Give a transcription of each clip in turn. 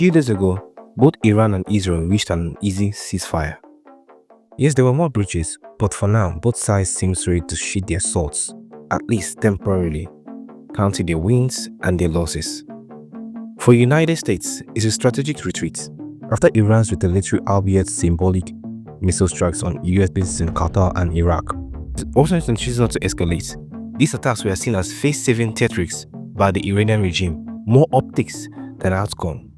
few days ago, both Iran and Israel reached an easy ceasefire. Yes, there were more breaches, but for now, both sides seem ready to sheath their swords, at least temporarily, counting their wins and their losses. For the United States, it's a strategic retreat. After Iran's retaliatory, albeit symbolic, missile strikes on US bases in Qatar and Iraq, Washington chooses not to escalate. These attacks were seen as face-saving tactics by the Iranian regime, more optics than outcome.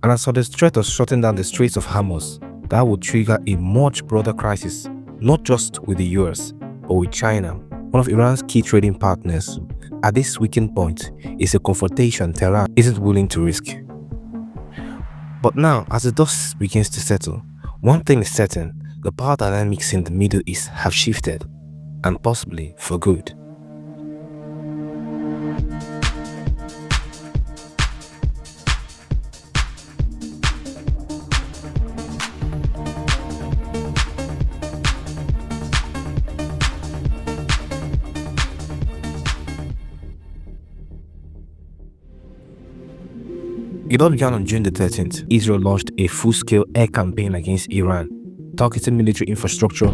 And as for the threat of shutting down the Straits of Hormuz, that would trigger a much broader crisis, not just with the US, but with China, one of Iran's key trading partners. At this weakened point, is a confrontation Tehran isn't willing to risk. But now, as the dust begins to settle, one thing is certain: the power dynamics in the Middle East have shifted, and possibly for good. It all began on June the 13th. Israel launched a full-scale air campaign against Iran, targeting military infrastructure,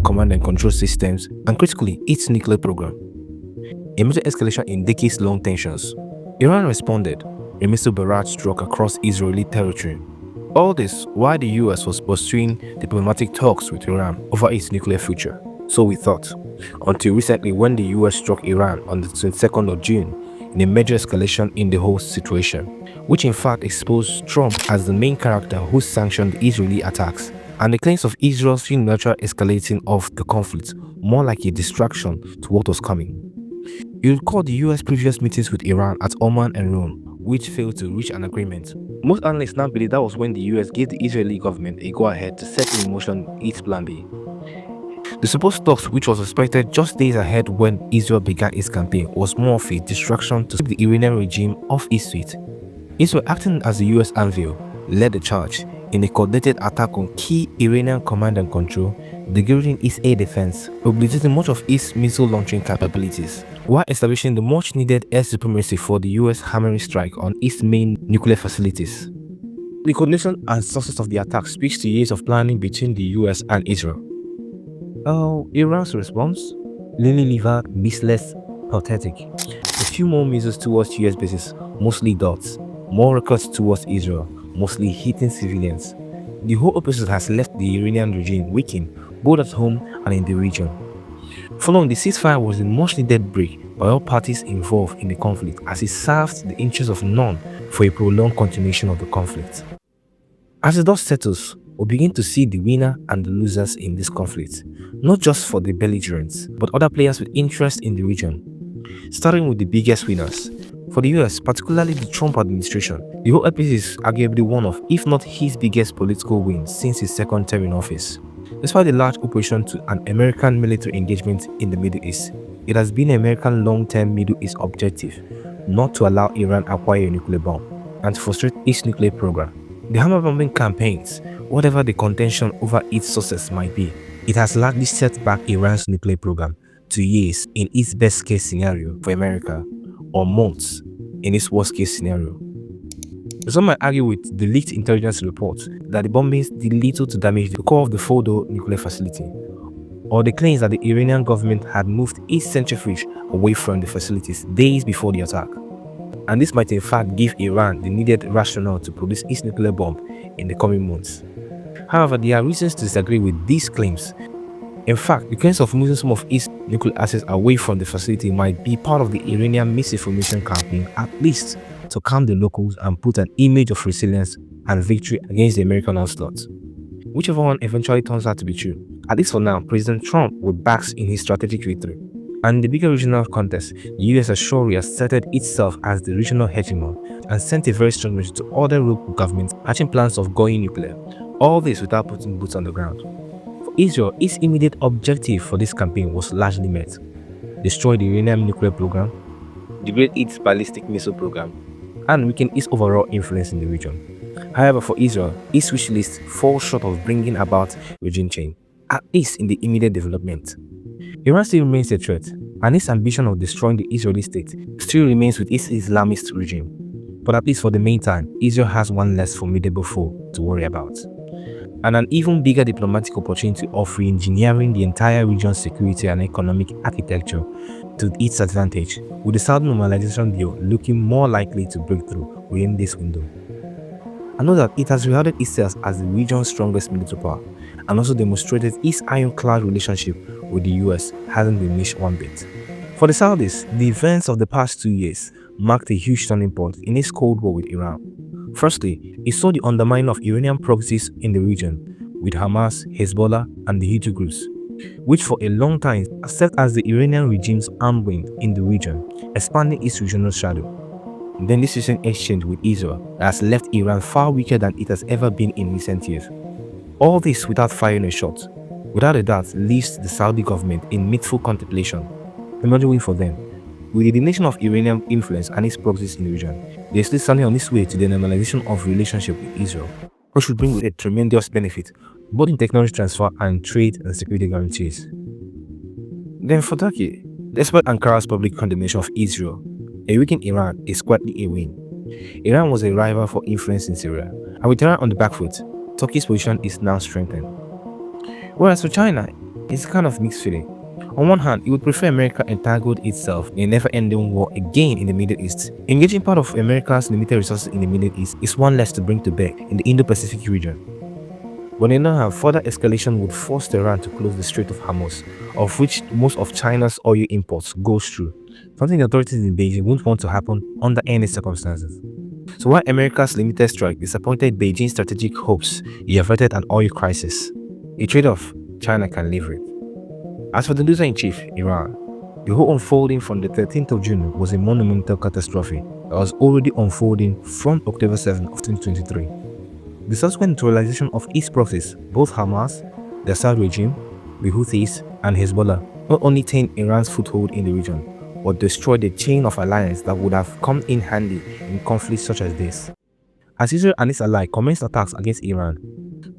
command and control systems, and critically, its nuclear program. A major escalation in decades-long tensions. Iran responded. A missile barrage struck across Israeli territory. All this while the US was pursuing diplomatic talks with Iran over its nuclear future. So we thought, until recently when the US struck Iran on the 22nd of June, in a major escalation in the whole situation, which in fact exposed Trump as the main character who sanctioned the Israeli attacks, and the claims of Israel's unilateral escalating of the conflict more like a distraction to what was coming. You recall the US previous meetings with Iran at Oman and Rome, which failed to reach an agreement. Most analysts now believe that was when the US gave the Israeli government a go-ahead to set in motion its plan B. The supposed talks, which was expected just days ahead when Israel began its campaign, was more of a distraction to keep the Iranian regime off its feet. Israel, acting as the US anvil, led the charge in a coordinated attack on key Iranian command and control, degrading its air defense, obliterating much of its missile launching capabilities, while establishing the much needed air supremacy for the US hammering strike on its main nuclear facilities. The coordination and success of the attack speaks to years of planning between the US and Israel. Iran's response? Lily-livered, missless, pathetic. A few more missiles towards US bases, mostly dots. More rockets towards Israel, mostly hitting civilians. The whole operation has left the Iranian regime weakened, both at home and in the region. Following the ceasefire was a much needed break by all parties involved in the conflict, as it served the interests of none for a prolonged continuation of the conflict. As the dust settles, we begin to see the winner and the losers in this conflict, not just for the belligerents, but other players with interest in the region. Starting with the biggest winners. For the US, particularly the Trump administration, the whole episode is arguably one of, if not his biggest political win since his second term in office. Despite the large operation to an American military engagement in the Middle East, it has been American long-term Middle East objective not to allow Iran acquire a nuclear bomb and to frustrate its nuclear program. The hammer bombing campaigns, whatever the contention over its success might be, it has largely set back Iran's nuclear program to years in its best case scenario for America, or months in its worst case scenario. Some might argue with the leaked intelligence reports that the bombings did little to damage the core of the Fordo nuclear facility, or the claims that the Iranian government had moved its centrifuge away from the facilities days before the attack. And this might in fact give Iran the needed rationale to produce its nuclear bomb in the coming months. However, there are reasons to disagree with these claims. In fact, the claims of moving some of its nuclear assets away from the facility might be part of the Iranian misinformation campaign, at least to calm the locals and put an image of resilience and victory against the American onslaught. Whichever one eventually turns out to be true, at least for now, President Trump will back in his strategic victory. And in the bigger regional context, the US has surely asserted itself as the regional hegemon and sent a very strong message to other local governments hatching plans of going nuclear. All this without putting boots on the ground. For Israel, its immediate objective for this campaign was largely met: destroy the Iranian nuclear program, degrade its ballistic missile program, and weaken its overall influence in the region. However, for Israel, its wish list falls short of bringing about regime change, at least in the immediate development. Iran still remains a threat, and its ambition of destroying the Israeli state still remains with its Islamist regime. But at least for the meantime, Israel has one less formidable foe to worry about, and an even bigger diplomatic opportunity of re-engineering the entire region's security and economic architecture to its advantage, with the Saudi normalization deal looking more likely to break through within this window. I know that it has regarded itself as the region's strongest military power, and also demonstrated its ironclad relationship with the US hasn't diminished one bit. For the Saudis, the events of the past 2 years marked a huge turning point in its Cold War with Iran. Firstly, it saw the undermining of Iranian proxies in the region, with Hamas, Hezbollah, and the Houthi groups, which for a long time served as the Iranian regime's arm wing in the region, expanding its regional shadow. Then this recent exchange with Israel has left Iran far weaker than it has ever been in recent years. All this without firing a shot, without a doubt, leaves the Saudi government in midful contemplation. Imagine for them. With the diminution of Iranian influence and its proxies in the region, they are still standing on its way to the normalization of relationship with Israel, which should bring with it tremendous benefit, both in technology transfer and trade and security guarantees. Then for Turkey, despite Ankara's public condemnation of Israel, a weakened Iran is quietly a win. Iran was a rival for influence in Syria, and with Iran on the back foot, Turkey's position is now strengthened. Whereas for China, it's kind of mixed feeling. On one hand, it would prefer America entangled itself in a never-ending war again in the Middle East. Engaging part of America's limited resources in the Middle East is one less to bring to bear in the Indo-Pacific region. But on the other hand, further escalation would force Tehran to close the Strait of Hormuz, of which most of China's oil imports goes through, something the authorities in Beijing wouldn't want to happen under any circumstances. So while America's limited strike disappointed Beijing's strategic hopes, it averted an oil crisis, a trade-off China can live with. As for the loser-in-chief, Iran, the whole unfolding from the 13th of June was a monumental catastrophe that was already unfolding from October 7 of 2023. The subsequent neutralization of its proxies, both Hamas, the Assad regime, the Houthis, and Hezbollah, not only tamed Iran's foothold in the region, but destroyed the chain of alliance that would have come in handy in conflicts such as this. As Israel and its allies commenced attacks against Iran,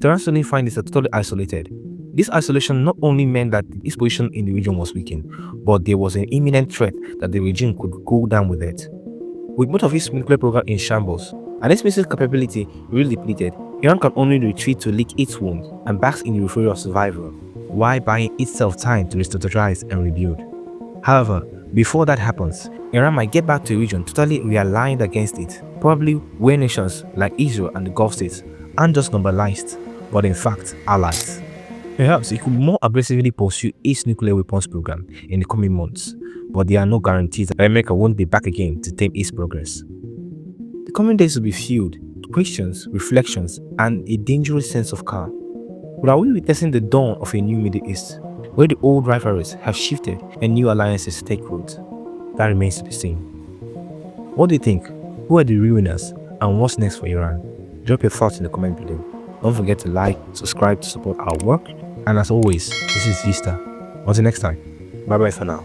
Tehran suddenly finds itself totally isolated. This isolation not only meant that its position in the region was weakened, but there was an imminent threat that the regime could go down with it. With most of its nuclear program in shambles, and its missile capability really depleted, Iran can only retreat to lick its wounds and bask in the euphoria of survival, while buying itself time to re-strategize and rebuild. However, before that happens, Iran might get back to a region totally realigned against it, probably where nations like Israel and the Gulf states aren't just normalized, but in fact allies. Perhaps it could more aggressively pursue its nuclear weapons program in the coming months, but there are no guarantees that America won't be back again to tame its progress. The coming days will be filled with questions, reflections, and a dangerous sense of calm. But are we witnessing the dawn of a new Middle East, where the old rivalries have shifted and new alliances take root? That remains to be seen. What do you think? Who are the real winners, and what's next for Iran? Drop your thoughts in the comment below. Don't forget to like, subscribe to support our work, and as always, this is Vista. Until next time, bye bye for now.